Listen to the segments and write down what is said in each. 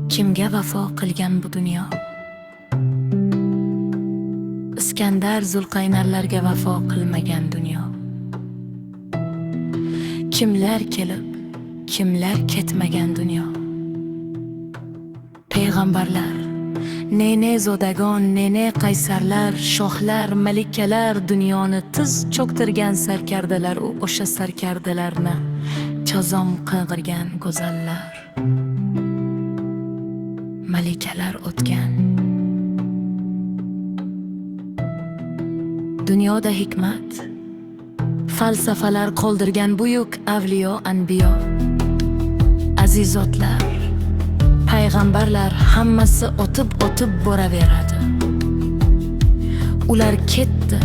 Kimga vafo qilgan bu dunyo? Iskandar, Zulqaynarlarga vafo qilmagan dunyo. Kimlar kelib, kimlar ketmagan dunyo. Payg'ambarlar, ne zodagon, ne qaysarlar, shohlar, malikalar, dunyoni tiz cho'ktirgan sarkardalar, u o'sha sarkardalarni chazom qing'irgan go'zallar. Malikalar o'tgan. Dunyoda hikmat, falsafalar qoldirgan buyuk avliyo, anbiyo, azizotlar, payg'ambarlar hammasi o'tib boraveradi. Ular ketdi,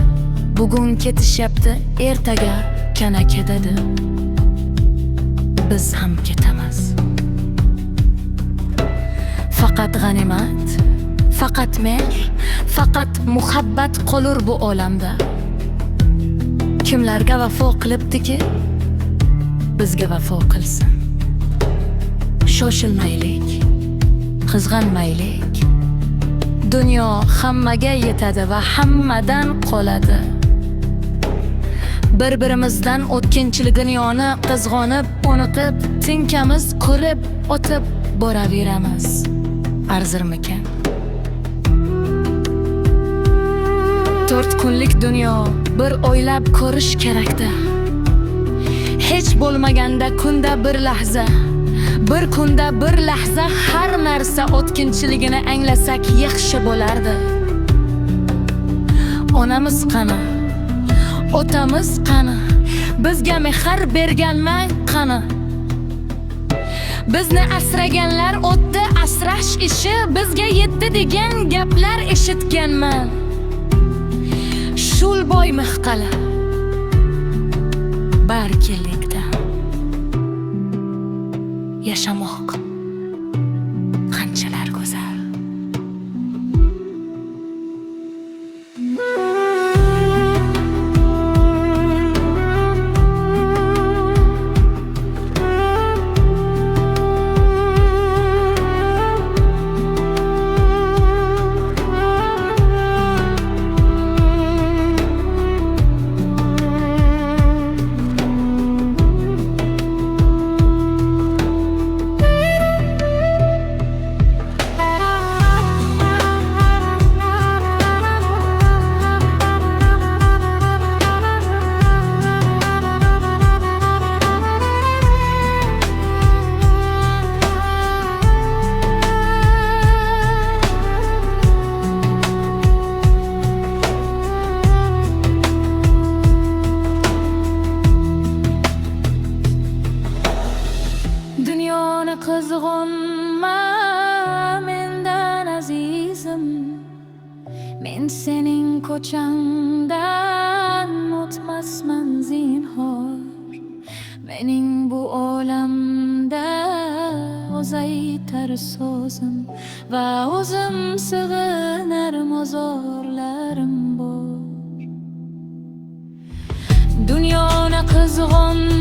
bugun ketishyapti, ertaga kana ketadi. Biz ham ketamiz. Faqat g'animat, faqat mehr, faqat muhabbat qolur bu olamda. Kimlarga vafo qilibdiki, bizga vafo qilsin. Shoshilmaylik, qizg'anmaylik. Dunyo hammaga yetadi va hammadan qoladi. Bir-birimizdan o'tkinchi dunyoni qizg'onib, o'niqib, tinkamiz ko'rib, o'tib boraveramiz. Arzirmikan? 4 kunlik dunyo, bir o'ylab ko'rish kerakda. Hech bo'lmaganda kunda bir lahza, bir kunda bir lahza har narsa o'tkinchiligini anglasak yaxshi bo'lardi. Onamiz qani? Otamiz qani? Bizga mehr berganman qani? Bizni asraganlar o'tdi, asrash ishi bizga yetdi degan gaplar eshitganman. Shulboy mihqala barkelikda yashamoq qanchalar go'zal. Dunyoni qizg'onma mendan azizim, men sening ko'changdan o'tmasman zinhor. Mening bu olamda o'zaytar so'zim va o'zim sig'inar mozorlarim bor. Dunyoni qizg'onma